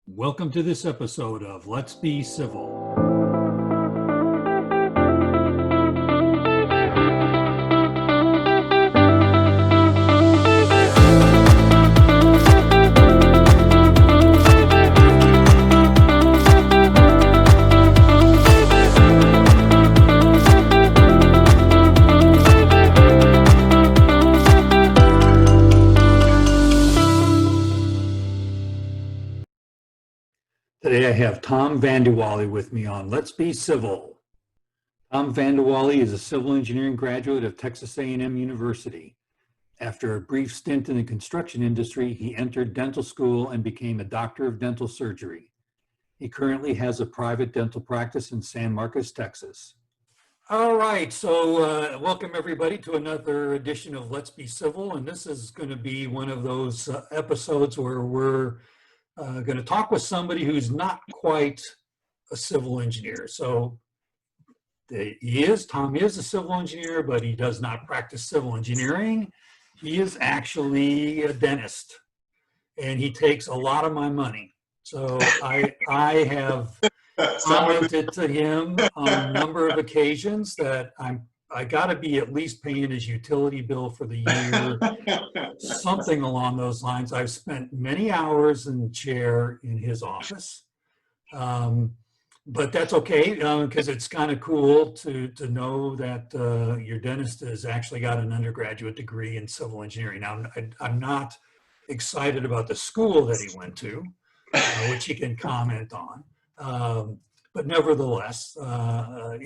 Welcome to this episode of Let's Be Civil. Today I have Tom Walle with me on Let's Be Civil. Tom Walle is a civil engineering graduate of Texas A&M University. After a brief stint in the construction industry, he entered dental school and became a doctor of dental surgery. He currently has a private dental practice in San Marcos, Texas. All right, so welcome everybody to another edition of Let's Be Civil, and this is going to be one of those episodes where we're going to talk with somebody who's not quite a civil engineer. So Tom is a civil engineer, but he does not practice civil engineering. He is actually a dentist, and he takes a lot of my money. So I have commented to him on a number of occasions that I got to be at least paying his utility bill for the year, something along those lines. I've spent many hours in the chair in his office, but that's okay because it's kind of cool to know that your dentist has actually got an undergraduate degree in civil engineering. Now, I'm not excited about the school that he went to, which he can comment on. But nevertheless, I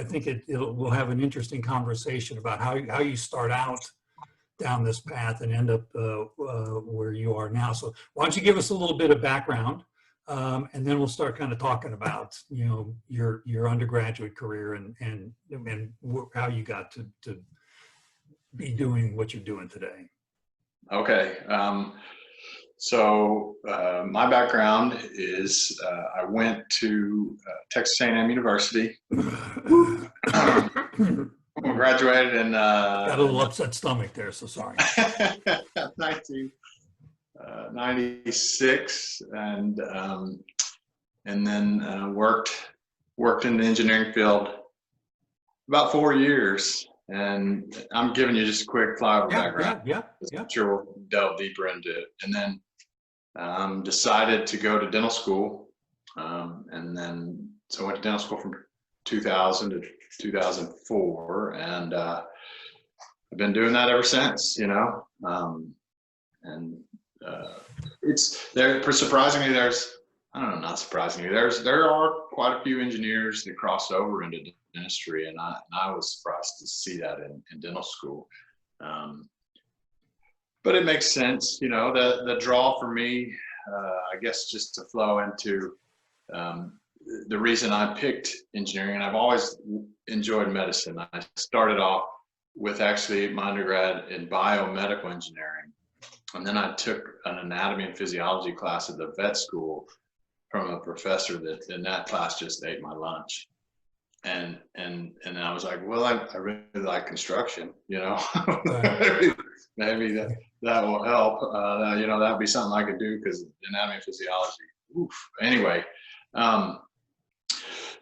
think we'll have an interesting conversation about how you start out down this path and end up where you are now. So why don't you give us a little bit of background, and then we'll start kind of talking about your undergraduate career and how you got to be doing what you're doing today. Okay. So my background is I went to Texas A&M University. Graduated in got a little upset stomach there, so sorry. 1996, and then worked in the engineering field about 4 years. And I'm giving you just a quick flyover background. Yeah. I'm sure we'll delve deeper into it. And then decided to go to dental school. So I went to dental school from 2000 to 2004. And I've been doing that ever since, it's there. Surprisingly, not surprisingly, there are quite a few engineers that cross over into dentistry, and I was surprised to see that in dental school. But it makes sense, the draw for me, I guess, just to flow into the reason I picked engineering, and I've always enjoyed medicine. I started off with actually my undergrad in biomedical engineering, and then I took an anatomy and physiology class at the vet school from a professor that in that class just ate my lunch. And I was like, well, I really like construction, Right. maybe that will help. That'd be something I could do because anatomy and physiology. Oof. Anyway,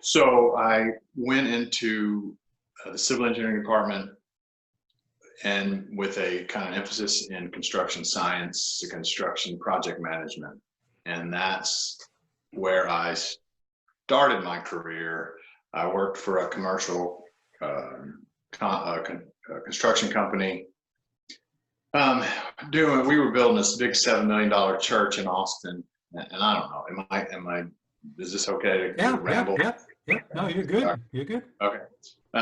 so I went into the civil engineering department, and with a kind of emphasis in construction science, construction project management, and that's where I started my career. I worked for a commercial construction company. We were building this big $7 million church in Austin, and I don't know. Is this okay to ramble? Yeah. No, you're good. Sorry. You're good. Okay.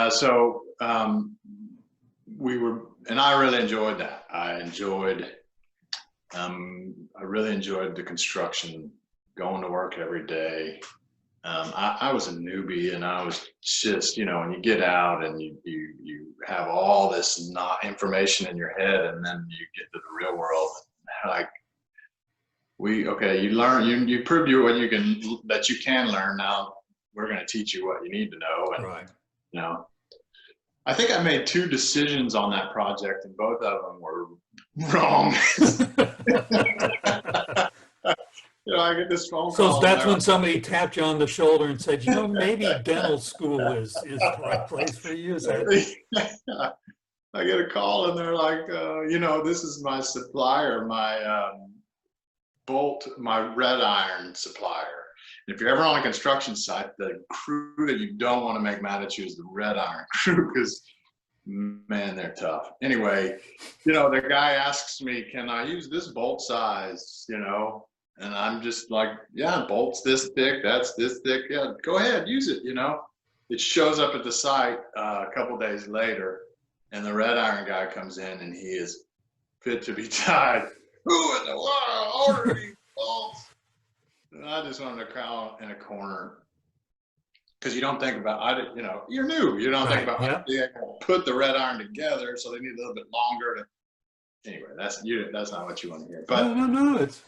So we were, and I really enjoyed that. I really enjoyed the construction, going to work every day. I was a newbie, and I was just, when you get out and you have all this information in your head, and then you get to the real world, like you learn, you proved that you can learn. Now we're going to teach you what you need to know. And, Right. I think I made 2 decisions on that project, and both of them were wrong. I get this phone So call. that's when somebody tapped you on the shoulder and said, maybe dental school is the right place for you. Is that? I get a call and they're like, this is my supplier, my my red iron supplier. And if you're ever on a construction site, the crew that you don't want to make mad at you is the red iron crew, because man, they're tough. Anyway, the guy asks me, can I use this bolt size, and I'm just like, yeah, bolt's this thick, that's this thick. Yeah, go ahead, use it, It shows up at the site a couple days later, and the red iron guy comes in and he is fit to be tied. Who in the world ordered these bolts? And I just wanted to crawl in a corner, because you don't think about, you're new. You don't think about how to put the red iron together, so they need a little bit longer to. Anyway, that's not what you want to hear. But no, it's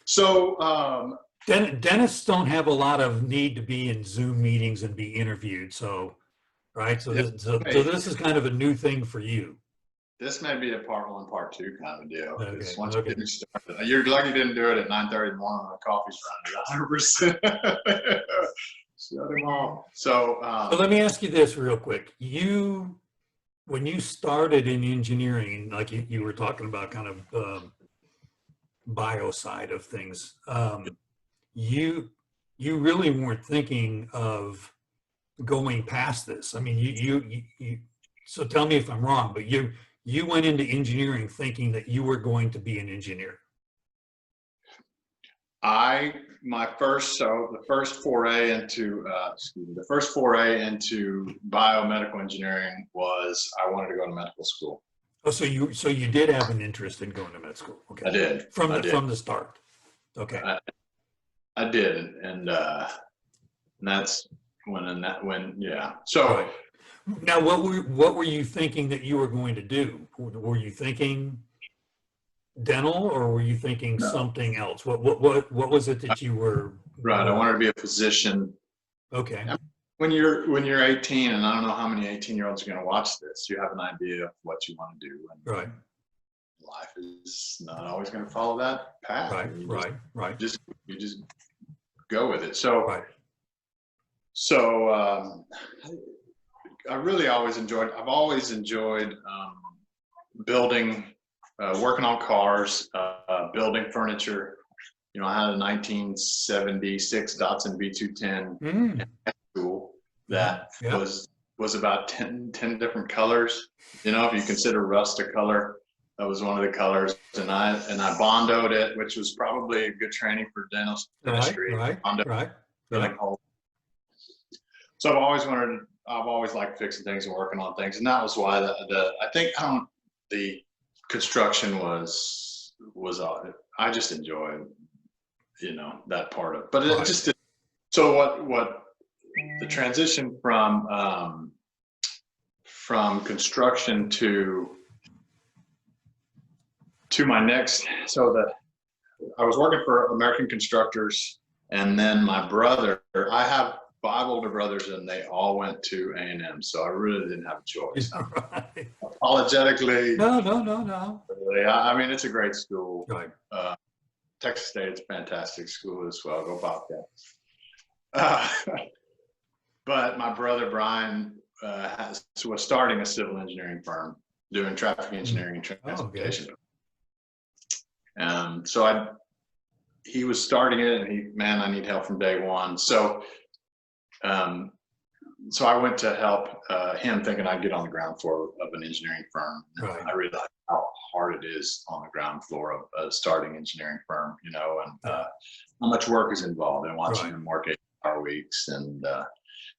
So dentists don't have a lot of need to be in Zoom meetings and be interviewed. So, right. So this is kind of a new thing for you. This may be a part 1, part 2 kind of deal. Okay. Once you get me started, you're lucky you didn't do it at 9:30 in the morning when the coffee's running 100%. Shut him off. So let me ask you this real quick. When you started in engineering, like you were talking about kind of bio side of things, you really weren't thinking of going past this. I mean, you so tell me if I'm wrong, but you went into engineering thinking that you were going to be an engineer. The first foray into biomedical engineering was I wanted to go to medical school. Oh, so you did have an interest in going to med school. Okay. I did. From the start. Okay. I did, and that's when yeah. So right. Now, what were you thinking that you were going to do? Were you thinking dental, or were you thinking something else? What was it that you were? Right. I wanted to be a physician. Okay. When you're 18, and I don't know how many 18-year-olds are going to watch this, you have an idea of what you want to do. And right. Life is not always going to follow that path. Right. You just go with it. So. Right. So I've always enjoyed building, working on cars, building furniture. I had a 1976 Datsun V210 in high school that was about 10 different colors. If you consider rust a color, that was one of the colors. And I bondoed it, which was probably a good training for dentistry. Right. So I've always liked fixing things and working on things, and that was why the construction was I just enjoyed, that part of it. But it just so what the transition from construction to my next, I was working for American Constructors, and then my brother, I have 5 older brothers, and they all went to A&M, so I really didn't have a choice. Right. Apologetically. No. Really, I mean, it's a great school. Right. Texas State is a fantastic school as well. Go Bobcats. But my brother Brian was starting a civil engineering firm, doing traffic engineering and transportation. So he was starting it, and I need help from day one. So I went to help him, thinking I'd get on the ground floor of an engineering firm. Right. I realized how hard it is on the ground floor of a starting engineering firm, and how much work is involved in watching them work 8-hour weeks. And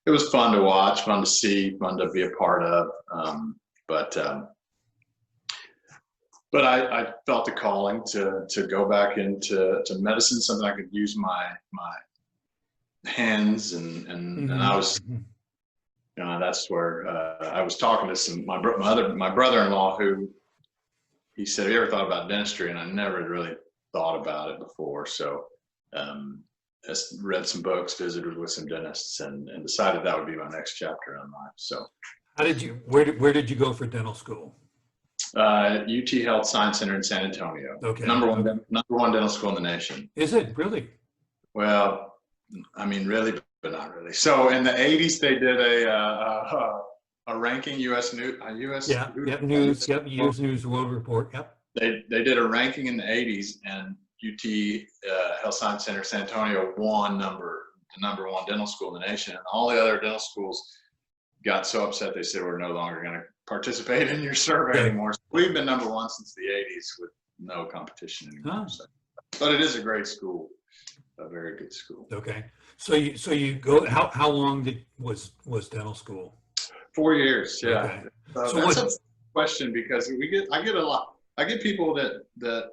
it was fun to watch, fun to see, fun to be a part of. But I felt the calling to go back into medicine, something I could use my hands, and I was, that's where I was talking to my brother-in-law, who he said, "Have you ever thought about dentistry?" And I never really thought about it before. So I read some books, visited with some dentists, and decided that would be my next chapter in life. So where did you go for dental school? UT Health Science Center in San Antonio. Okay. Number one dental school in the nation. Is it really? Well, I mean, really, but not really. So in the 80s, they did a ranking US News. News. Yep. U.S. News World Report. Yep. They did a ranking in the 80s, and UT Health Science Center San Antonio won the number one dental school in the nation. And all the other dental schools got so upset they said, we're no longer going to participate in your survey anymore. So we've been number one since the 80s with no competition anymore. So, but it is a great school, a very good school. Okay. So you go, how long was dental school? 4 years. Yeah. Okay. So that's a question, because I get people that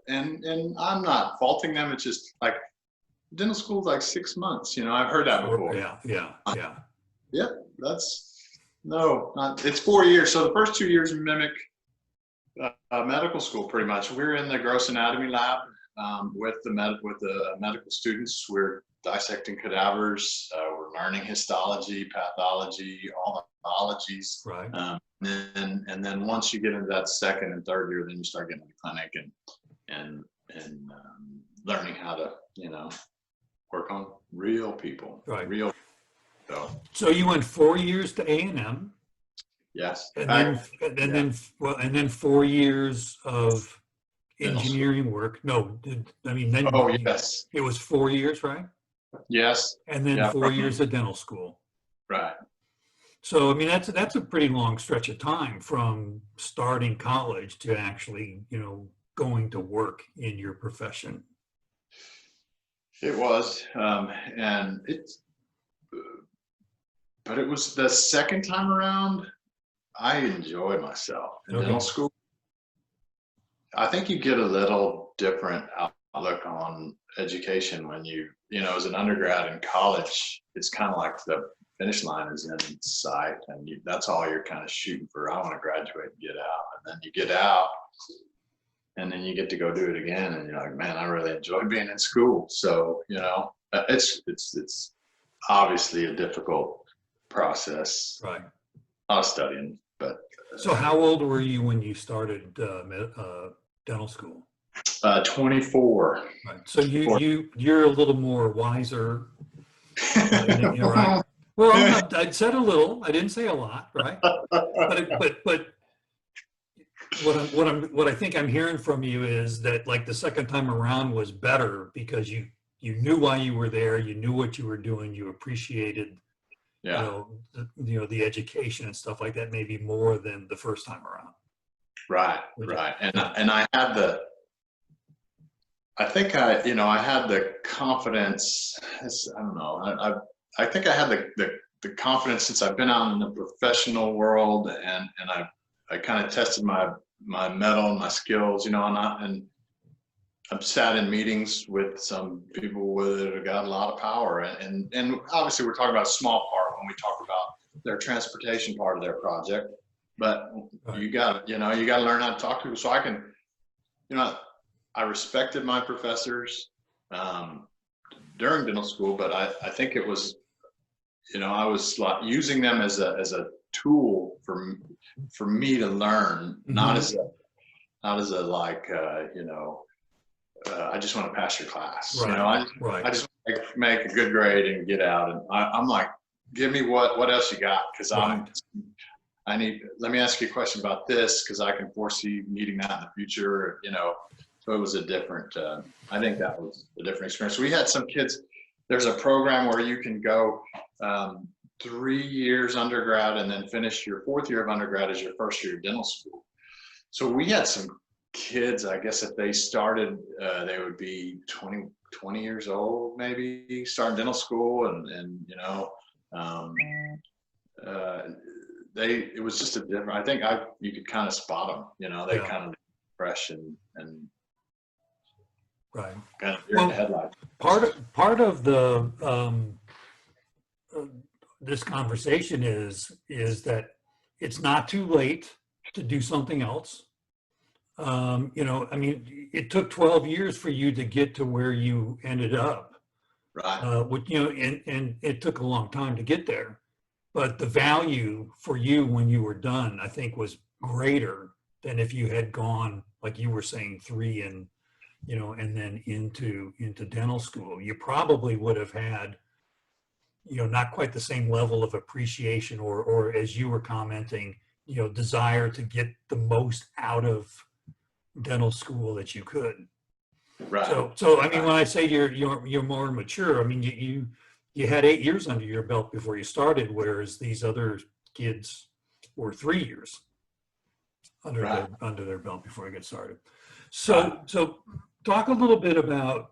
and I'm not faulting them. It's just like dental school's like 6 months. I've heard that before. Yeah. It's 4 years. So the first 2 years mimic medical school pretty much. We're in the gross anatomy lab with the medical students. We're dissecting cadavers. We're learning histology, pathology, all the pathologies. Right. And then once you get into that second and third year, then you start getting to the clinic and learning how to work on real people. Right. Real. So you went 4 years to A&M. Yes. And then 4 years of engineering work. No, yes. It was 4 years, right? Yes. And then 4 years of dental school. Right. So, that's a pretty long stretch of time from starting college to actually, going to work in your profession. It was, but it was the second time around, I enjoyed myself in dental school. I think you get a little different outlook on education when you as an undergrad in college. It's kind of like the finish line is in sight, and that's all you're kind of shooting for. I want to graduate and get out, and then you get out, and then you get to go do it again, and you're like, man, I really enjoyed being in school. So it's obviously a difficult process. Right. A lot of studying, but. So how old were you when you started dental school? 24. Right. So you're a little more wiser. Right? Well, I said a little. I didn't say a lot, right? But what I think I'm hearing from you is that, like, the second time around was better because you knew why you were there. You knew what you were doing. You appreciated, the education and stuff like that, maybe more than the first time around. Right. And I had I had the confidence. I don't know. I think I had the confidence since I've been out in the professional world, and I kind of tested my mettle and my skills, and I've sat in meetings with some people that have got a lot of power, and obviously we're talking about a small part when we talk about their transportation part of their project, but you got to learn how to talk to people. So I can, I respected my professors during dental school, but I think it was, I was like using them as a tool for me to learn, not as a like, I just want to pass your class. Right. I just want to make a good grade and get out. And I'm like, give me what else you got? Because let me ask you a question about this, because I can foresee needing that in the future. So it was a different. I think that was a different experience. We had some kids. There's a program where you can go 3 years undergrad and then finish your fourth year of undergrad as your first year of dental school. So we had some kids, I guess if they started, they would be 20 years old, maybe, starting dental school, and it was just a different. I think you could kind of spot them. They kind of fresh and right. Kind of in the headlights. Part of the this conversation is that it's not too late to do something else. It took 12 years for you to get to where you ended up. Right. And it took a long time to get there, but the value for you when you were done, I think, was greater than if you had gone, like you were saying, 3 and, and then into dental school. You probably would have had, not quite the same level of appreciation or as you were commenting, desire to get the most out of dental school that you could. Right. So I mean, when I say you're more mature, I mean, you had 8 years under your belt before you started, whereas these other kids were 3 years under their belt before they get started. So talk a little bit about,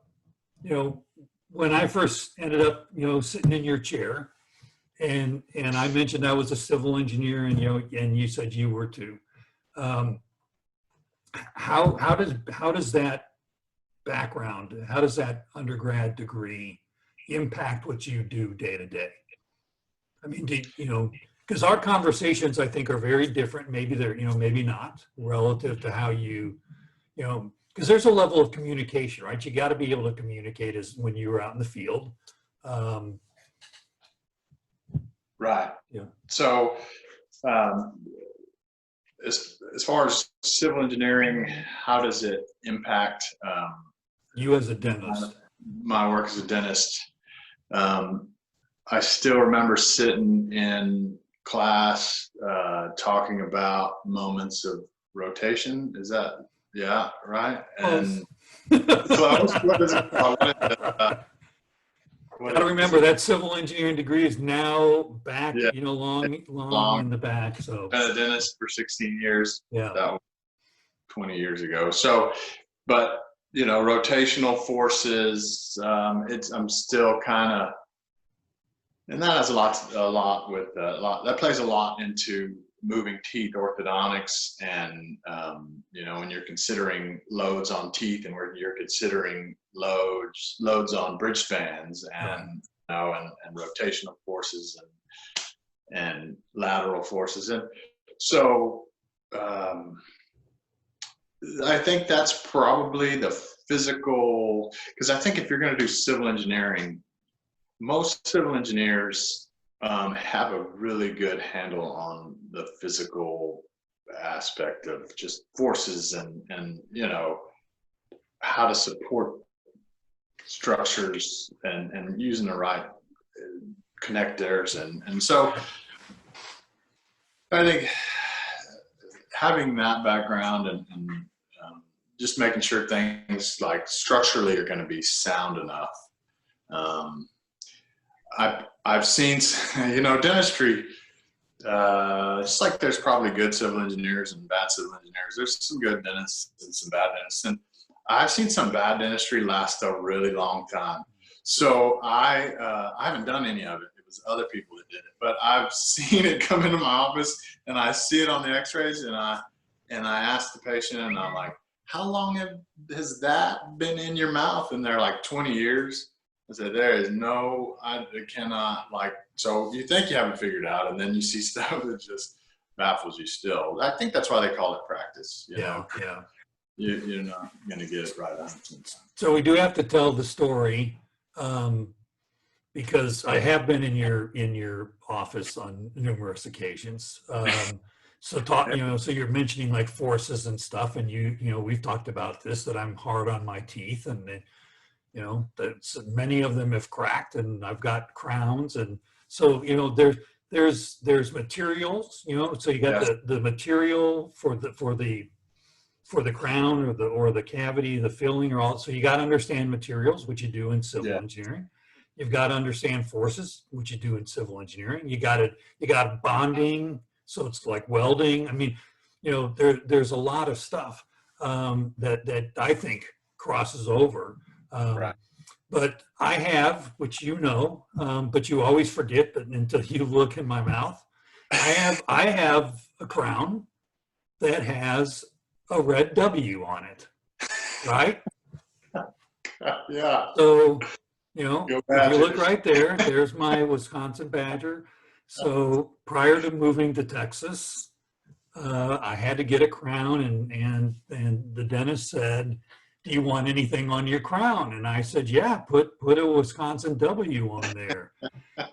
when I first ended up, sitting in your chair, and I mentioned I was a civil engineer, and and you said you were too. How does that background, how does that undergrad degree impact what you do day to day? I mean, because our conversations, I think, are very different. Maybe they're, maybe not, relative to how you, because there's a level of communication, right? You got to be able to communicate as when you were out in the field. Right. Yeah. So, as far as civil engineering, how does it impact you as a dentist? My work as a dentist. I still remember sitting in class talking about moments of rotation. Is that, yeah, right? And close. What is it called? Got to remember that civil engineering degree is now back, Yeah. long in the back. So been a dentist for 16 years. Yeah. That was 20 years ago. So, but rotational forces, I'm still kind of, and that has a lot with that plays a lot into moving teeth orthodontics, and when you're considering loads on teeth, and where you're considering loads on bridge spans, and and rotational forces and lateral forces, and so I think that's probably the physical, because I think if you're going to do civil engineering, most civil engineers have a really good handle on the physical aspect of just forces and how to support structures and using the right connectors, and so I think having that background and just making sure things like structurally are going to be sound enough. I've seen, dentistry, it's like there's probably good civil engineers and bad civil engineers. There's some good dentists and some bad dentists. And I've seen some bad dentistry last a really long time. So I haven't done any of it. It was other people that did it. But I've seen it come into my office, and I see it on the x-rays, and I ask the patient, and I'm like, how long has that been in your mouth? And they're like, 20 years. I said, there is no, I cannot, so you think you have it figured out, and then you see stuff that just baffles you still. I think that's why they call it practice. Yeah. You're not going to get it right 100%. So we do have to tell the story, because I have been in your office on numerous occasions. So you're mentioning like forces and stuff, and we've talked about this, that I'm hard on my teeth, and that many of them have cracked, and I've got crowns, and so there's materials, so you got the material for the crown or the cavity, the filling, or all. So you got to understand materials, which you do in civil engineering. You've got to understand forces, which you do in civil engineering. You got bonding, so it's like welding. I mean, there's a lot of stuff that I think crosses over. Right. But I have, which but you always forget that until you look in my mouth. I have a crown that has a red W on it, right? Yeah. So, if you look right there, there's my Wisconsin Badger. So prior to moving to Texas, I had to get a crown, and the dentist said, do you want anything on your crown? And I said, yeah, put a Wisconsin W on there.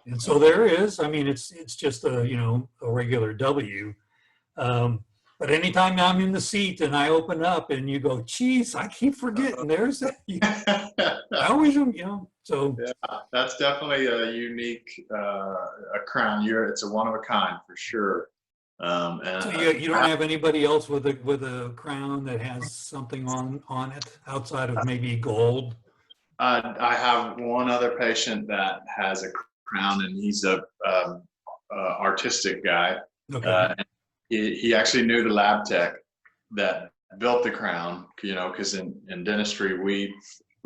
And so there is. I mean, it's just a regular W. But But anytime I'm in the seat and I open up and you go, geez, I keep forgetting there's that. I always, so. Yeah, that's definitely a unique a crown. It's a one of a kind for sure. And So you don't have anybody else with a crown that has something on it outside of maybe gold? I have one other patient that has a crown, and he's a artistic guy. Okay. He actually knew the lab tech that built the crown, because in dentistry, we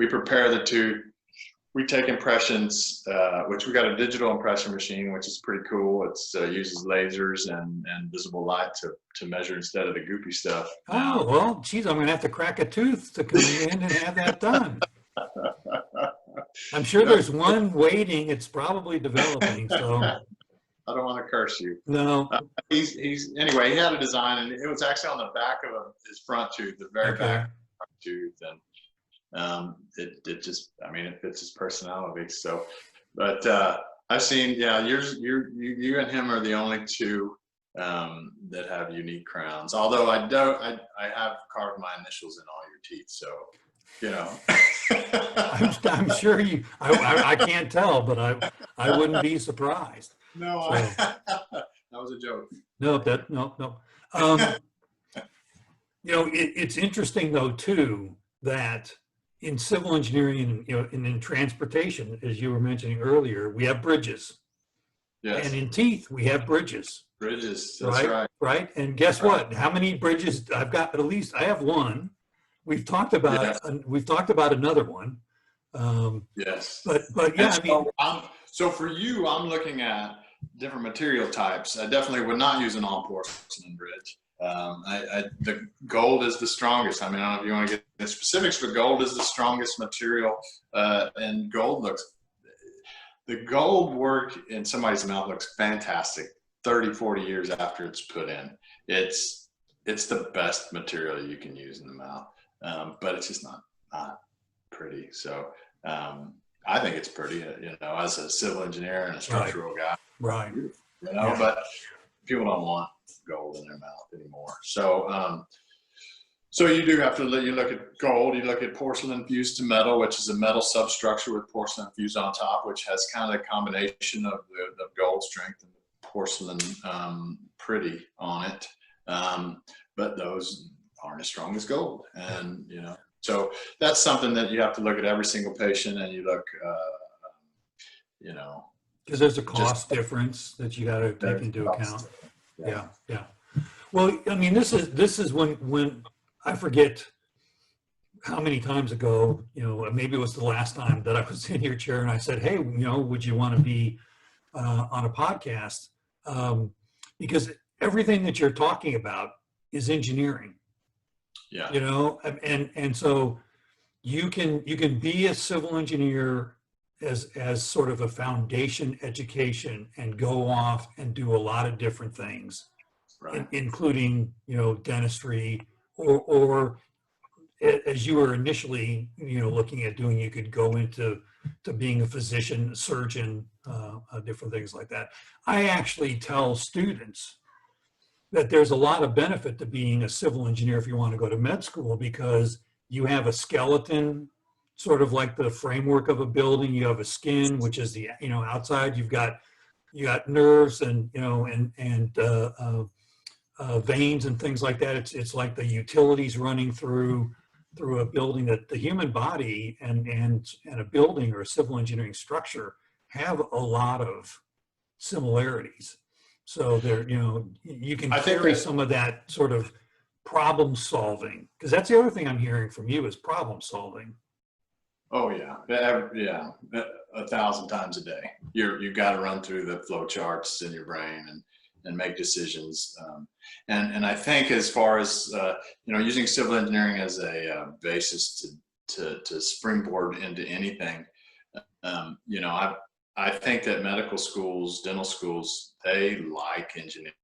prepare the tooth. We take impressions, which we got a digital impression machine, which is pretty cool. It uses lasers and visible light to measure instead of the goopy stuff. Oh, well, geez, I'm going to have to crack a tooth to come in and have that done. I'm sure there's one waiting. It's probably developing, so. I don't want to curse you. No. Anyway, he had a design, and it was actually on the back of his front tooth, the very back front tooth, and it just, it fits his personality. So, but I've seen, you and him are the only two that have unique crowns. Although I have carved my initials in all your teeth, so I'm sure you. I can't tell, but I wouldn't be surprised. No, so, that was a joke. No. It's interesting though too that in civil engineering, and in transportation, as you were mentioning earlier, we have bridges. Yes. And in teeth, we have bridges. Bridges. That's right. Right. And guess what? How many bridges I've got? At least I have one. We've talked about another one. Yes. But yeah, so for you, I'm looking at different material types. I definitely would not use an all porcelain bridge. The gold is the strongest. I don't know if you want to get the specifics, but gold is the strongest material, and the gold work in somebody's mouth looks fantastic 30, 40 years after it's put in. It's the best material you can use in the mouth, but it's just not pretty. So I think it's pretty, as a civil engineer and a structural guy. Right. But people don't want gold in their mouth anymore. So, so you do have to you look at gold. You look at porcelain fused to metal, which is a metal substructure with porcelain fused on top, which has kind of a combination of the gold strength and the porcelain pretty on it. But those aren't as strong as gold, and so that's something that you have to look at every single patient, and you look, because there's a cost difference that you got to take into account. Yeah. Well, this is when I forget how many times ago, maybe it was the last time that I was in your chair and I said, hey, would you want to be on a podcast? Because everything that you're talking about is engineering. Yeah. And so you can be a civil engineer as sort of a foundation education and go off and do a lot of different things, right. Including, dentistry or as you were initially, looking at doing, you could go into being a physician, surgeon, different things like that. I actually tell students that there's a lot of benefit to being a civil engineer if you want to go to med school, because you have a skeleton, sort of like the framework of a building. You have a skin, which is the outside. You got nerves and veins and things like that. It's like the utilities running through a building. That the human body and a building or a civil engineering structure have a lot of similarities. So there, you can carry some of that sort of problem solving, because that's the other thing I'm hearing from you is problem solving. Oh yeah, 1,000 times a day. You've got to run through the flow charts in your brain and make decisions. And I think as far as using civil engineering as a basis to springboard into anything, I think that medical schools, dental schools, they like engineering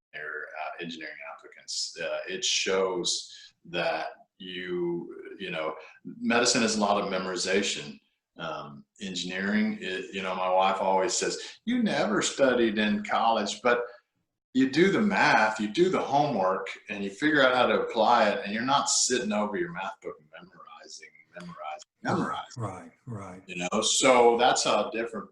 applicants. It shows that medicine is a lot of memorization. Engineering, my wife always says, you never studied in college, but you do the math, you do the homework, and you figure out how to apply it, and you're not sitting over your math book memorizing. Right. So that's a different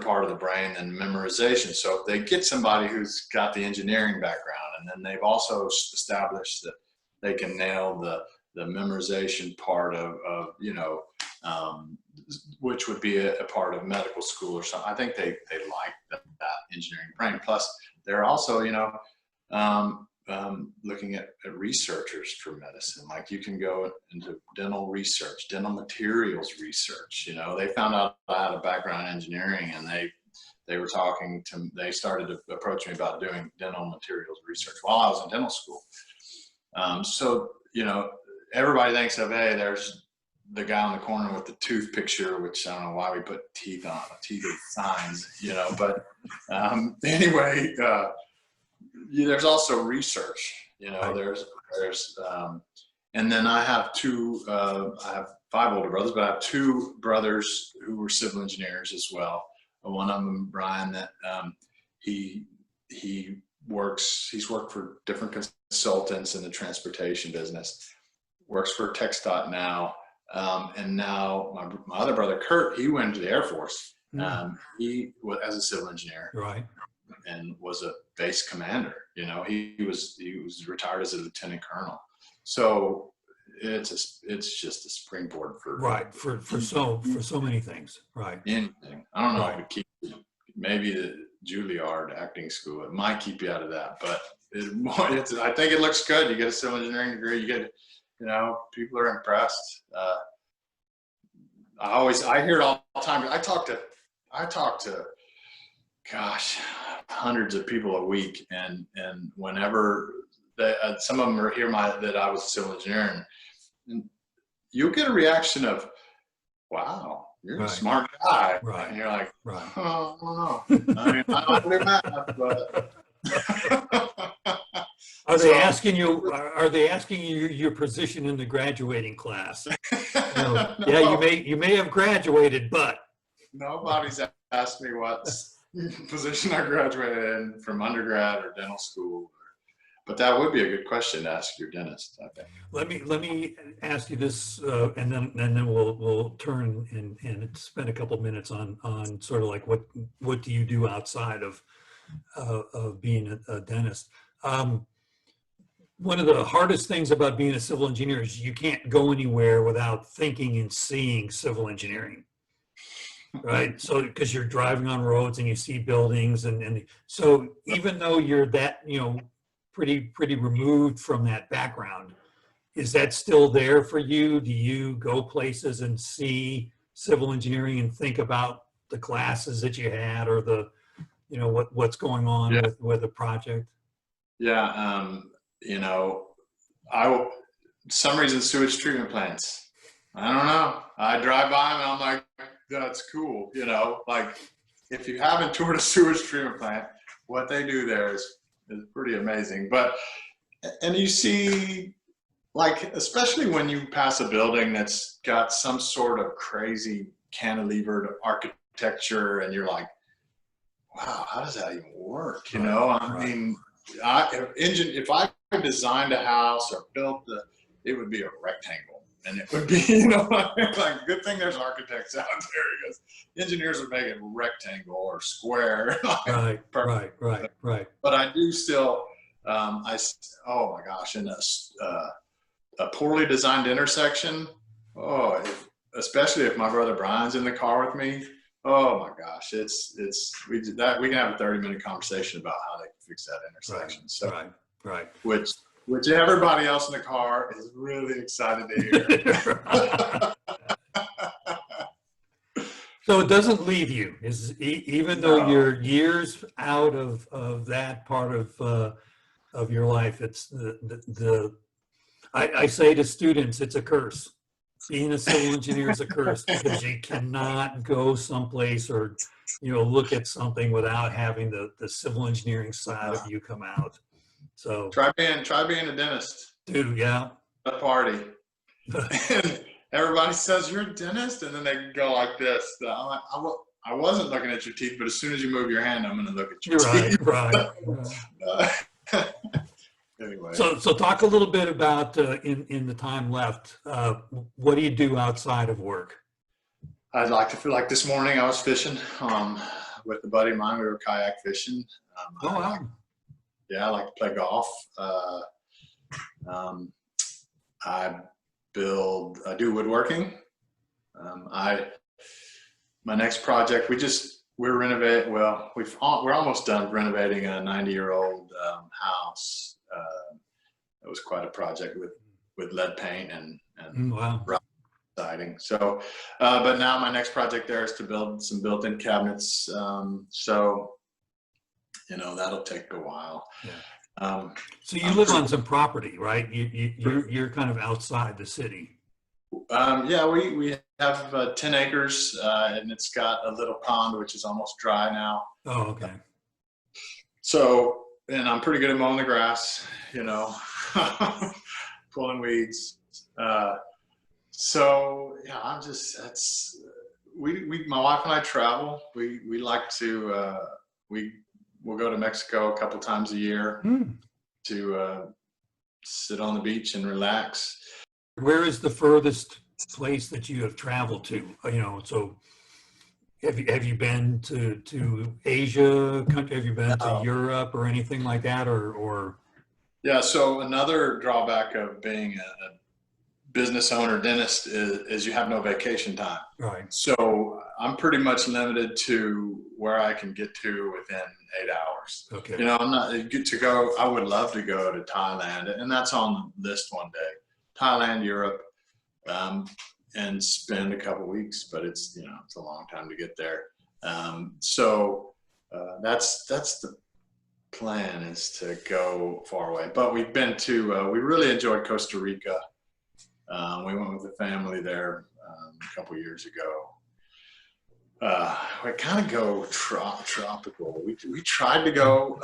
part of the brain than memorization. So if they get somebody who's got the engineering background, and then they've also established that they can nail the memorization part of which would be a part of medical school or something. I think they like that engineering brain. Plus, they're also, looking at researchers for medicine. Like, you can go into dental research, dental materials research. They found out I had a background in engineering, and they started to approach me about doing dental materials research while I was in dental school. Everybody thinks of, hey, there's the guy in the corner with the tooth picture, which I don't know why we put teeth on, teeth signs, but anyway, there's also research, and then I have I have 5 older brothers, but I have 2 brothers who were civil engineers as well. One of them, Brian, that he's worked for different consultants in the transportation business, works for TxDOT now. And now my other brother, Kurt, he went into the Air Force. He was as a civil engineer, right, and was a base commander. He was retired as a lieutenant colonel. So it's just a springboard for so many things, right? Anything. I don't know if it keeps, maybe the Juilliard acting school, it might keep you out of that, but I think it looks good. You get a civil engineering degree, you get, people are impressed. I hear it all the time. I talk to gosh, hundreds of people a week, and whenever some of them hear that I was a civil engineer, and you'll get a reaction of, wow, you're a smart guy. Right. And you're like, right. Oh, I don't know. I mean, I don't do math, but Are they asking you your position in the graduating class? No. Yeah, you may have graduated, but nobody's asked me what position I graduated in from undergrad or dental school. But that would be a good question to ask your dentist, I think. let me ask you this, and then we'll turn and spend a couple minutes on sort of like what do you do outside of being a dentist. One of the hardest things about being a civil engineer is you can't go anywhere without thinking and seeing civil engineering, right? So because you're driving on roads and you see buildings, and so even though you're that pretty removed from that background, is that still there for you? Do you go places and see civil engineering and think about the classes that you had, or the what's going on with the project? Yeah. Some reason sewage treatment plants. I don't know. I drive by them and I'm like, that's cool. Like, if you haven't toured a sewage treatment plant, what they do there is pretty amazing. And you see, like, especially when you pass a building that's got some sort of crazy cantilevered architecture, and you're like, wow, how does that even work? I mean, if I designed a house or built it would be a rectangle, and it would be, like, good thing there's architects out there, because engineers would make it rectangle or square. Right. But I do still, oh my gosh, in a poorly designed intersection, especially if my brother Brian's in the car with me, oh my gosh, we can have a 30-minute conversation about how they can fix that intersection. Right. Which everybody else in the car is really excited to hear. So it doesn't leave you, even though you're years out of that part of your life. It's I say to students, it's a curse. Being a civil engineer is a curse, because you cannot go someplace or look at something without having the civil engineering side of you come out. So try being a dentist. Dude, yeah. A party. And everybody says, you're a dentist? And then they go like this. I'm like, I wasn't looking at your teeth, but as soon as you move your hand, I'm going to look at your You're teeth. right. Anyway. So talk a little bit about in the time left. What do you do outside of work? I'd like to feel like this morning I was fishing with a buddy of mine. We were kayak fishing. Oh, wow. I like to play golf. I do woodworking. My next project, we're renovating. Well, we're almost done renovating a 90-year-old house. It was quite a project with lead paint and Wow. rock siding. So, but now my next project there is to build some built-in cabinets. So, that'll take a while. Yeah. So you live on some property, right? You're kind of outside the city. We have 10 acres, and it's got a little pond, which is almost dry now. Oh, okay. So, and I'm pretty good at mowing the grass, pulling weeds. So yeah, my wife and I travel. We like to, we'll go to Mexico a couple times a year to sit on the beach and relax. Where is the furthest place that you have traveled to? So have you been to Asia? Have you been to Europe or anything like that? Or Yeah. So another drawback of being a business owner dentist is you have no vacation time. Right. So I'm pretty much limited to where I can get to within 8 hours. Okay. I'm not good to go. I would love to go to Thailand, and that's on the list one day. Thailand, Europe, and spend a couple weeks, but it's a long time to get there. So that's the plan, is to go far away. But we've been to we really enjoyed Costa Rica. We went with the family there a couple years ago. We kind of go tropical. We tried to go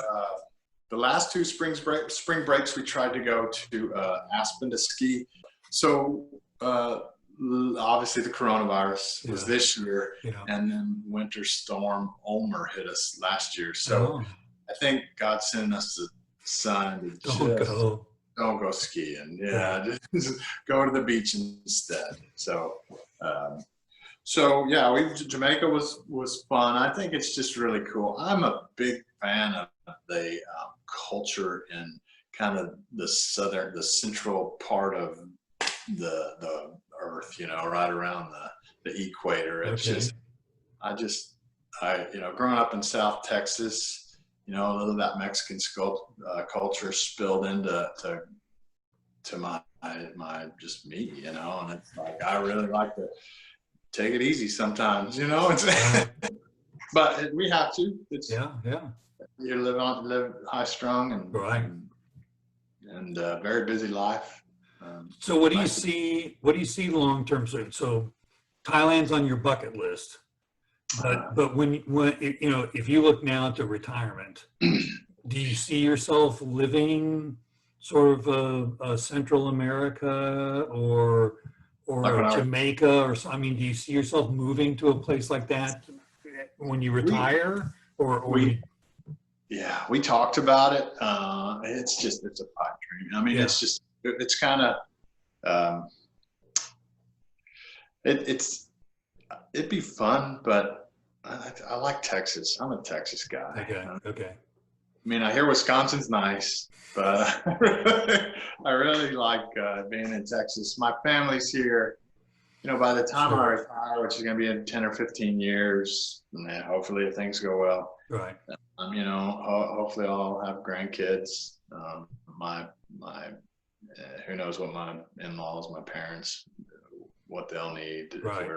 the last two spring breaks. We tried to go to Aspen to ski. So obviously the coronavirus was this year, and then Winter Storm Omer hit us last year. So I think God sent us the sign to don't go skiing. Just go to the beach instead. So Jamaica was fun. I think it's just really cool. I'm a big fan of the culture in kind of the central part of the earth, right around the equator. It's growing up in South Texas, a little of that Mexican culture spilled into my just me, and it's like I really like to take it easy sometimes, but we have to. It's you live high strung and very busy life. So what do you see? What do you see long term? So Thailand's on your bucket list, but when if you look now to retirement, do you see yourself living sort of Central America or Jamaica or so? I mean, do you see yourself moving to a place like that when you retire, we talked about it. It's a pipe dream. I mean, it's kind of it'd be fun, but I like Texas. I'm a Texas guy. Okay. I mean, I hear Wisconsin's nice, but I really like being in Texas. My family's here. By the time I retire, which is going to be in 10 or 15 years, and then hopefully if things go well, right. Hopefully I'll have grandkids. Who knows what my in-laws, my parents, what they'll need. Right.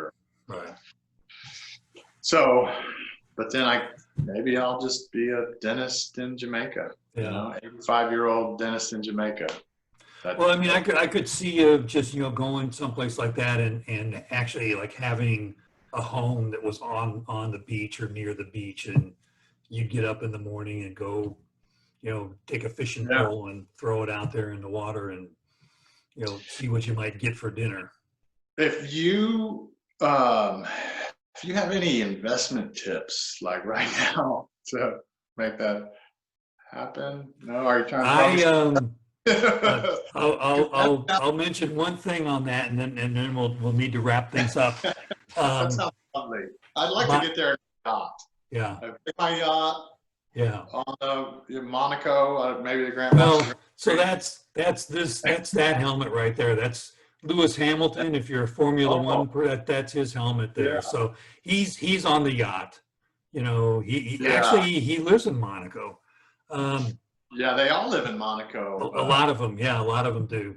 So, but then maybe I'll just be a dentist in Jamaica. 85-year-old dentist in Jamaica. Well, I mean, I could see you just going someplace like that and actually like having a home that was on the beach or near the beach, and you'd get up in the morning and go, take a fishing pole and throw it out there in the water and see what you might get for dinner. If you if you have any investment tips, like right now, to make that happen? No, are you trying to? I'll mention one thing on that, and then we'll need to wrap things up. That sounds lovely. I'd like to get there in a yacht. Yeah. My yacht. Yeah. On Monaco, maybe the Grand. Well, so that's that helmet right there. That's Lewis Hamilton. If you're a Formula One, that's his helmet there. Yeah. So he's on the yacht. You know, actually he lives in Monaco. Yeah, they all live in Monaco. A lot of them, yeah, a lot of them do.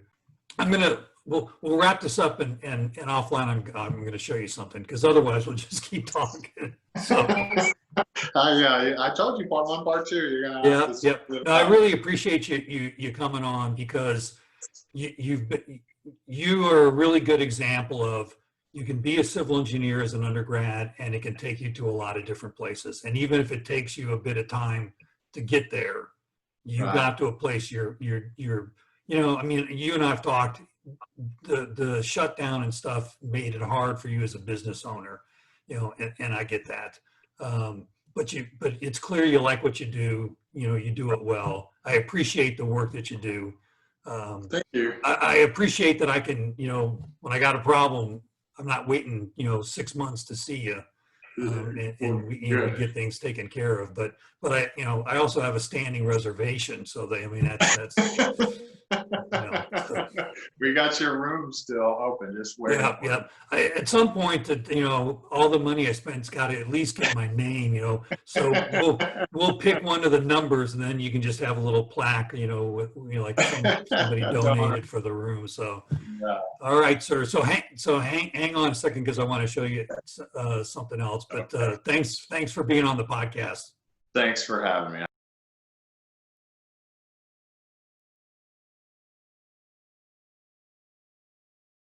We'll wrap this up and offline. I'm gonna show you something, because otherwise we'll just keep talking. So I told you part 1, part 2. You're gonna. No, I really appreciate you coming on, because you are a really good example of, you can be a civil engineer as an undergrad, and it can take you to a lot of different places. And even if it takes you a bit of time to get there, you got to a place you're you know, I mean, you and I've talked, the shutdown and stuff made it hard for you as a business owner, you know, and I get that. But it's clear you like what you do, you know, you do it well. I appreciate the work that you do. Thank you. I appreciate that I can, you know, when I got a problem, I'm not waiting, you know, 6 months to see you. And we get things taken care of, but I, you know, I also have a standing reservation, so I mean, that's you know, so. We got your room still open, just waiting. Yeah. At some point, you know, all the money I spent's got to at least get my name, you know. So we'll pick one of the numbers, and then you can just have a little plaque, you know, with, you know, like somebody donated for the room. So, all right, sir. So hang on a second, because I want to show you something else. But thanks for being on the podcast. Thanks for having me.